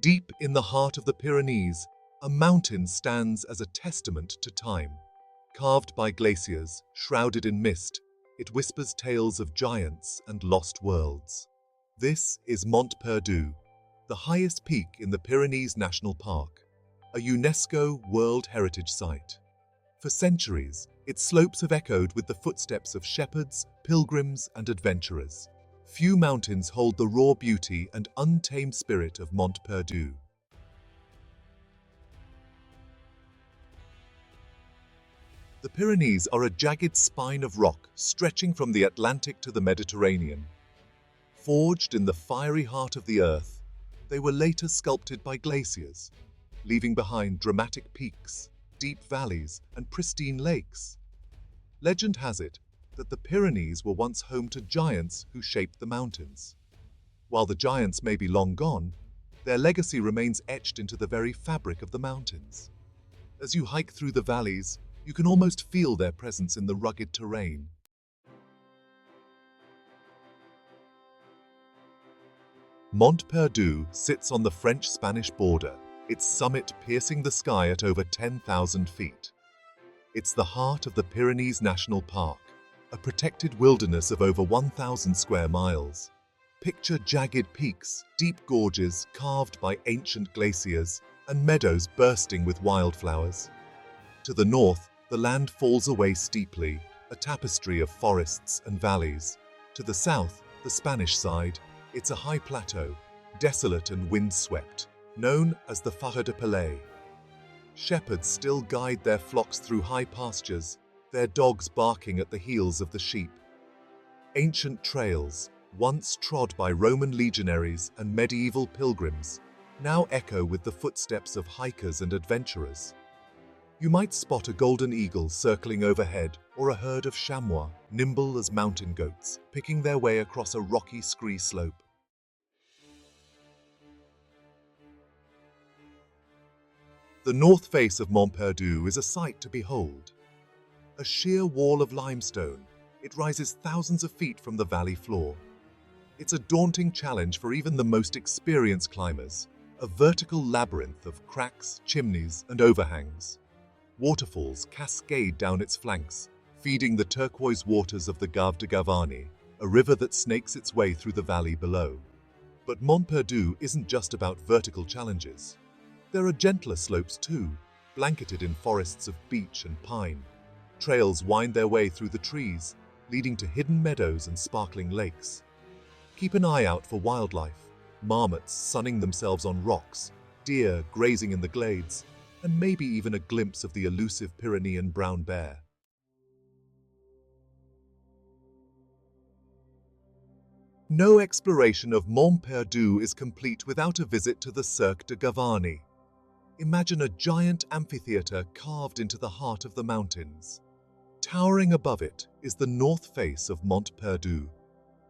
Deep in the heart of the Pyrenees, a mountain stands as a testament to time. Carved by glaciers, shrouded in mist, it whispers tales of giants and lost worlds. This is Mont Perdu, the highest peak in the Pyrenees National Park, a UNESCO World Heritage Site. For centuries, its slopes have echoed with the footsteps of shepherds, pilgrims, and adventurers. Few mountains hold the raw beauty and untamed spirit of Mont Perdu. The Pyrenees are a jagged spine of rock stretching from the Atlantic to the Mediterranean. Forged in the fiery heart of the earth, they were later sculpted by glaciers, leaving behind dramatic peaks, deep valleys, and pristine lakes. Legend has it that the Pyrenees were once home to giants who shaped the mountains. While the giants may be long gone, their legacy remains etched into the very fabric of the mountains. As you hike through the valleys, you can almost feel their presence in the rugged terrain. Mont Perdu sits on the French-Spanish border, its summit piercing the sky at over 10,000 feet. It's the heart of the Pyrenees National Park, a protected wilderness of over 1,000 square miles. Picture jagged peaks, deep gorges carved by ancient glaciers, and meadows bursting with wildflowers. To the north, the land falls away steeply, a tapestry of forests and valleys. To the south, the Spanish side, it's a high plateau, desolate and windswept, known as the Forêt de Pelée. Shepherds still guide their flocks through high pastures, their dogs barking at the heels of the sheep. Ancient trails, once trod by Roman legionaries and medieval pilgrims, now echo with the footsteps of hikers and adventurers. You might spot a golden eagle circling overhead or a herd of chamois, nimble as mountain goats, picking their way across a rocky scree slope. The north face of Mont Perdu is a sight to behold. A sheer wall of limestone, it rises thousands of feet from the valley floor. It's a daunting challenge for even the most experienced climbers, a vertical labyrinth of cracks, chimneys, and overhangs. Waterfalls cascade down its flanks, feeding the turquoise waters of the Cirque de Gavarnie, a river that snakes its way through the valley below. But Mont Perdu isn't just about vertical challenges. There are gentler slopes too, blanketed in forests of beech and pine. Trails wind their way through the trees, leading to hidden meadows and sparkling lakes. Keep an eye out for wildlife, marmots sunning themselves on rocks, deer grazing in the glades, and maybe even a glimpse of the elusive Pyrenean brown bear. No exploration of Mont Perdu is complete without a visit to the Cirque de Gavarnie. Imagine a giant amphitheater carved into the heart of the mountains. Towering above it is the north face of Mont Perdu,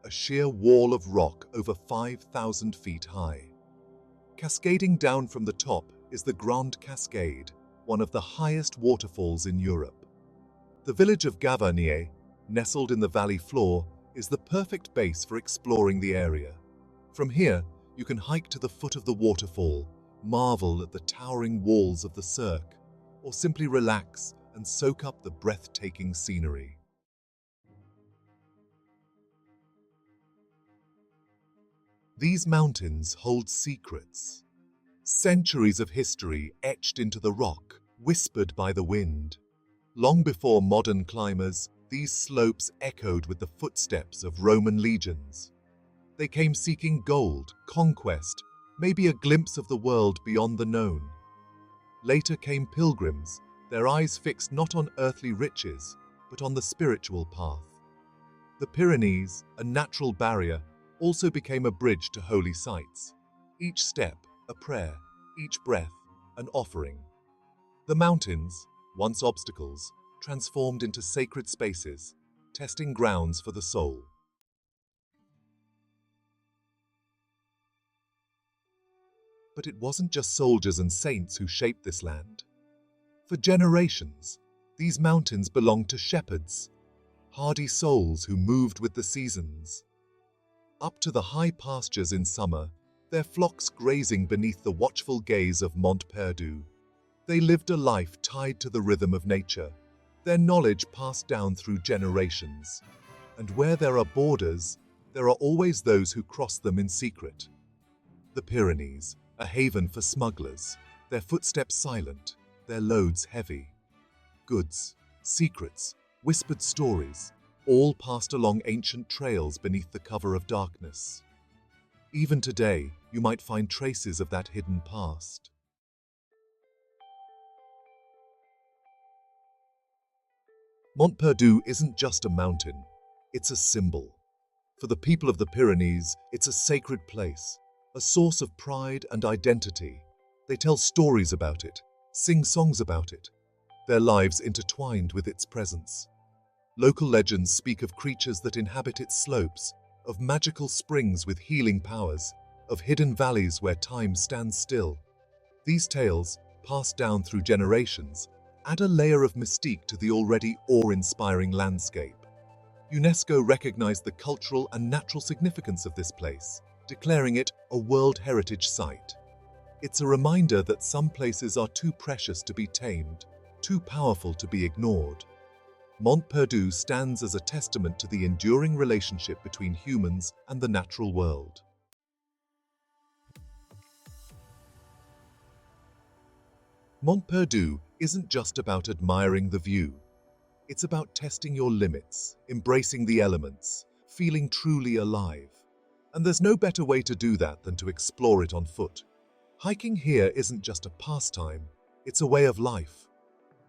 a sheer wall of rock over 5,000 feet high. Cascading down from the top is the Grande Cascade, one of the highest waterfalls in Europe. The village of Gavarnie, nestled in the valley floor, is the perfect base for exploring the area. From here, you can hike to the foot of the waterfall, marvel at the towering walls of the Cirque, or simply relax and soak up the breathtaking scenery. These mountains hold secrets. Centuries of history etched into the rock, whispered by the wind. Long before modern climbers, these slopes echoed with the footsteps of Roman legions. They came seeking gold, conquest, maybe a glimpse of the world beyond the known. Later came pilgrims, their eyes fixed not on earthly riches, but on the spiritual path. The Pyrenees, a natural barrier, also became a bridge to holy sites. Each step, a prayer, each breath, an offering. The mountains, once obstacles, transformed into sacred spaces, testing grounds for the soul. But it wasn't just soldiers and saints who shaped this land. For generations, these mountains belonged to shepherds, hardy souls who moved with the seasons. Up to the high pastures in summer, their flocks grazing beneath the watchful gaze of Mont Perdu. They lived a life tied to the rhythm of nature, their knowledge passed down through generations. And where there are borders, there are always those who cross them in secret. The Pyrenees, a haven for smugglers, their footsteps silent, their loads heavy. Goods, secrets, whispered stories, all passed along ancient trails beneath the cover of darkness. Even today, you might find traces of that hidden past. Mont Perdu isn't just a mountain, it's a symbol. For the people of the Pyrenees, it's a sacred place, a source of pride and identity. They tell stories about it, sing songs about it, their lives intertwined with its presence. Local legends speak of creatures that inhabit its slopes, of magical springs with healing powers, of hidden valleys where time stands still. These tales, passed down through generations, add a layer of mystique to the already awe-inspiring landscape. UNESCO recognized the cultural and natural significance of this place, declaring it a World Heritage Site. It's a reminder that some places are too precious to be tamed, too powerful to be ignored. Mont Perdu stands as a testament to the enduring relationship between humans and the natural world. Mont Perdu isn't just about admiring the view. It's about testing your limits, embracing the elements, feeling truly alive. And there's no better way to do that than to explore it on foot. Hiking here isn't just a pastime, it's a way of life.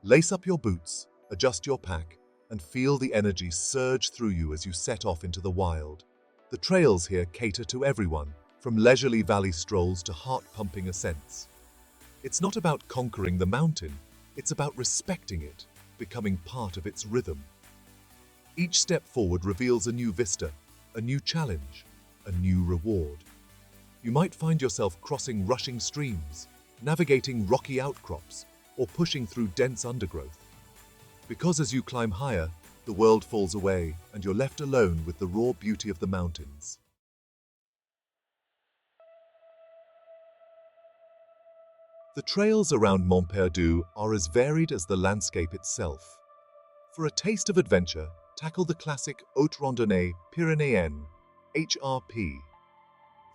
Lace up your boots, adjust your pack, and feel the energy surge through you as you set off into the wild. The trails here cater to everyone, from leisurely valley strolls to heart-pumping ascents. It's not about conquering the mountain, it's about respecting it, becoming part of its rhythm. Each step forward reveals a new vista, a new challenge, a new reward. You might find yourself crossing rushing streams, navigating rocky outcrops, or pushing through dense undergrowth. Because as you climb higher, the world falls away and you're left alone with the raw beauty of the mountains. The trails around Mont Perdu are as varied as the landscape itself. For a taste of adventure, tackle the classic Haute Randonnée Pyrénéenne, HRP.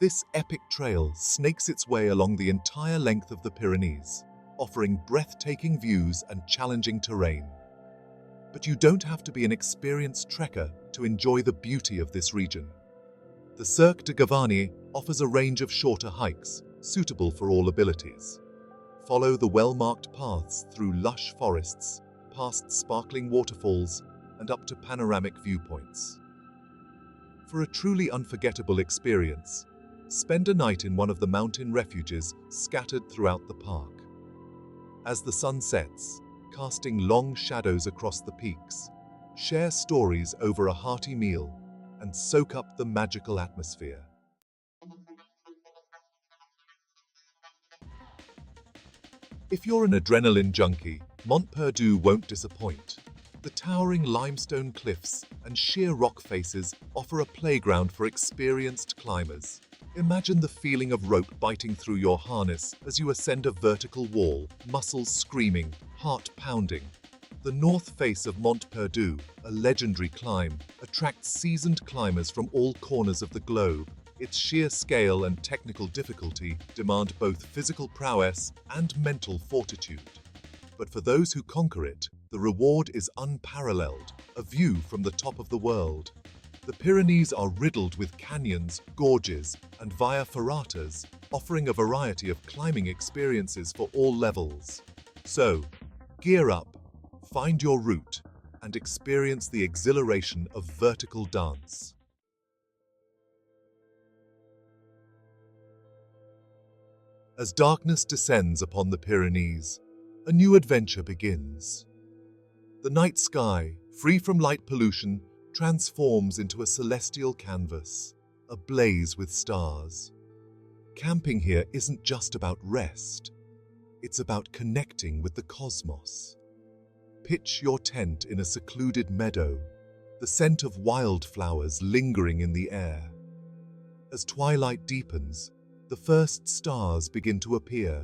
This epic trail snakes its way along the entire length of the Pyrenees, offering breathtaking views and challenging terrain. But you don't have to be an experienced trekker to enjoy the beauty of this region. The Cirque de Gavarnie offers a range of shorter hikes, suitable for all abilities. Follow the well-marked paths through lush forests, past sparkling waterfalls, and up to panoramic viewpoints. For a truly unforgettable experience, spend a night in one of the mountain refuges scattered throughout the park. As the sun sets, casting long shadows across the peaks, share stories over a hearty meal, and soak up the magical atmosphere. If you're an adrenaline junkie, Mont Perdu won't disappoint. The towering limestone cliffs and sheer rock faces offer a playground for experienced climbers. Imagine the feeling of rope biting through your harness as you ascend a vertical wall, muscles screaming, heart pounding. The north face of Mont Perdu, a legendary climb, attracts seasoned climbers from all corners of the globe. Its sheer scale and technical difficulty demand both physical prowess and mental fortitude. But for those who conquer it, the reward is unparalleled, a view from the top of the world. The Pyrenees are riddled with canyons, gorges, and via ferratas, offering a variety of climbing experiences for all levels. So, gear up, find your route, and experience the exhilaration of vertical dance. As darkness descends upon the Pyrenees, a new adventure begins. The night sky, free from light pollution, transforms into a celestial canvas, ablaze with stars. Camping here isn't just about rest, it's about connecting with the cosmos. Pitch your tent in a secluded meadow, the scent of wildflowers lingering in the air. As twilight deepens, The first stars begin to appear,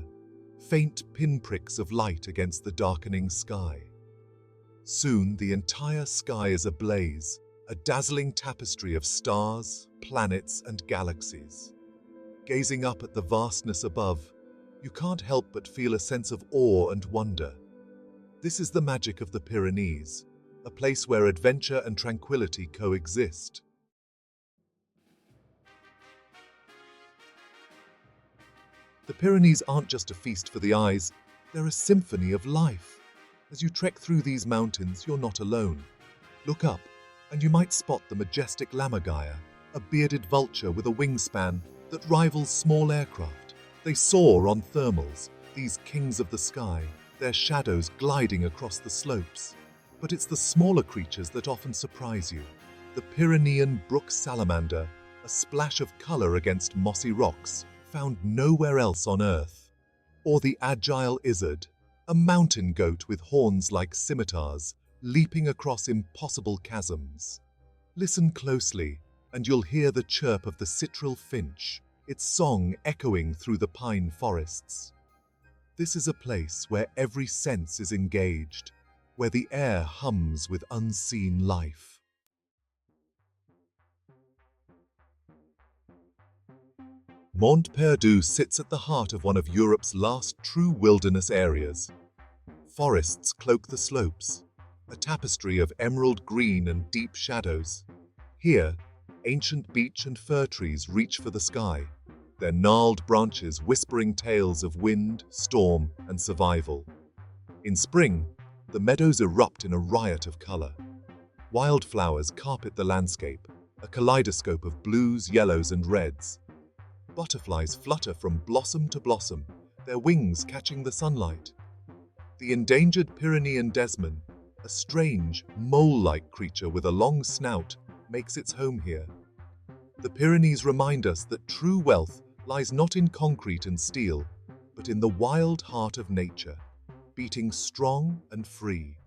faint pinpricks of light against the darkening sky. Soon the entire sky is ablaze, a dazzling tapestry of stars, planets, and galaxies. Gazing up at the vastness above, you can't help but feel a sense of awe and wonder. This is the magic of the Pyrenees, a place where adventure and tranquility coexist. The Pyrenees aren't just a feast for the eyes, they're a symphony of life. As you trek through these mountains, you're not alone. Look up, and you might spot the majestic lammergeier, a bearded vulture with a wingspan that rivals small aircraft. They soar on thermals, these kings of the sky, their shadows gliding across the slopes. But it's the smaller creatures that often surprise you. The Pyrenean brook salamander, a splash of color against mossy rocks, found nowhere else on Earth. Or the agile izzard, a mountain goat with horns like scimitars, leaping across impossible chasms. Listen closely, and you'll hear the chirp of the citral finch, its song echoing through the pine forests. This is a place where every sense is engaged, where the air hums with unseen life. Mont Perdu sits at the heart of one of Europe's last true wilderness areas. Forests cloak the slopes, a tapestry of emerald green and deep shadows. Here, ancient beech and fir trees reach for the sky, their gnarled branches whispering tales of wind, storm, and survival. In spring, the meadows erupt in a riot of color. Wildflowers carpet the landscape, a kaleidoscope of blues, yellows, and reds. Butterflies flutter from blossom to blossom, their wings catching the sunlight. The endangered Pyrenean desman, a strange, mole-like creature with a long snout, makes its home here. The Pyrenees remind us that true wealth lies not in concrete and steel, but in the wild heart of nature, beating strong and free.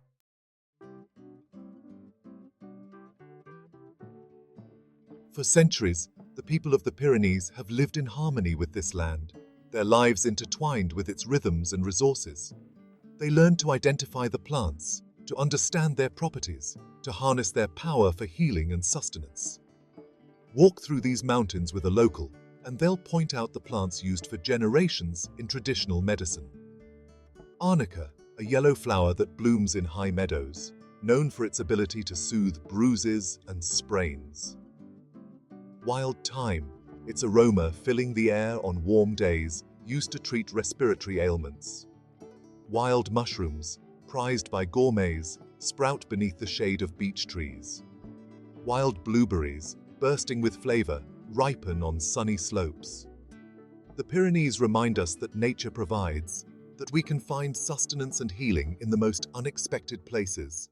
For centuries, the people of the Pyrenees have lived in harmony with this land, their lives intertwined with its rhythms and resources. They learned to identify the plants, to understand their properties, to harness their power for healing and sustenance. Walk through these mountains with a local, and they'll point out the plants used for generations in traditional medicine. Arnica, a yellow flower that blooms in high meadows, known for its ability to soothe bruises and sprains. Wild thyme, its aroma filling the air on warm days, used to treat respiratory ailments. Wild mushrooms, prized by gourmets, sprout beneath the shade of beech trees. Wild blueberries, bursting with flavor, ripen on sunny slopes. The Pyrenees remind us that nature provides, that we can find sustenance and healing in the most unexpected places.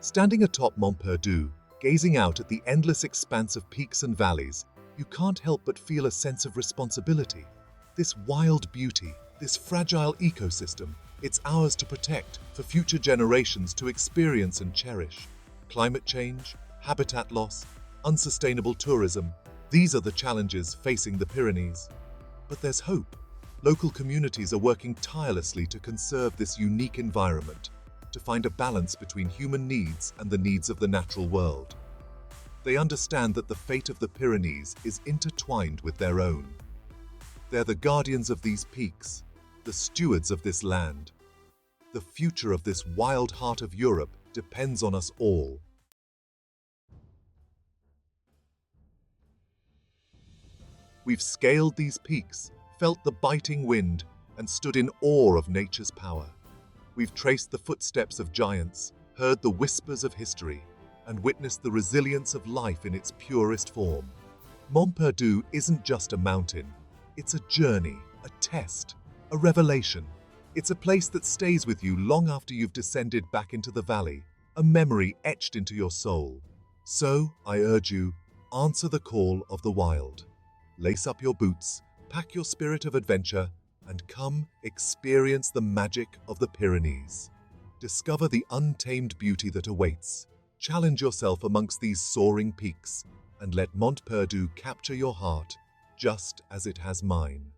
Standing atop Mont Perdu, gazing out at the endless expanse of peaks and valleys, you can't help but feel a sense of responsibility. This wild beauty, this fragile ecosystem, it's ours to protect, for future generations to experience and cherish. Climate change, habitat loss, unsustainable tourism, these are the challenges facing the Pyrenees. But there's hope. Local communities are working tirelessly to conserve this unique environment, to find a balance between human needs and the needs of the natural world. They understand that the fate of the Pyrenees is intertwined with their own. They're the guardians of these peaks, the stewards of this land. The future of this wild heart of Europe depends on us all. We've scaled these peaks, felt the biting wind, and stood in awe of nature's power. We've traced the footsteps of giants, heard the whispers of history, and witnessed the resilience of life in its purest form. Mont Perdu isn't just a mountain. It's a journey, a test, a revelation. It's a place that stays with you long after you've descended back into the valley, a memory etched into your soul. So, I urge you, answer the call of the wild. Lace up your boots, pack your spirit of adventure, and come experience the magic of the Pyrenees. Discover the untamed beauty that awaits, Challenge yourself amongst these soaring peaks and let Mont Perdu capture your heart just as it has mine.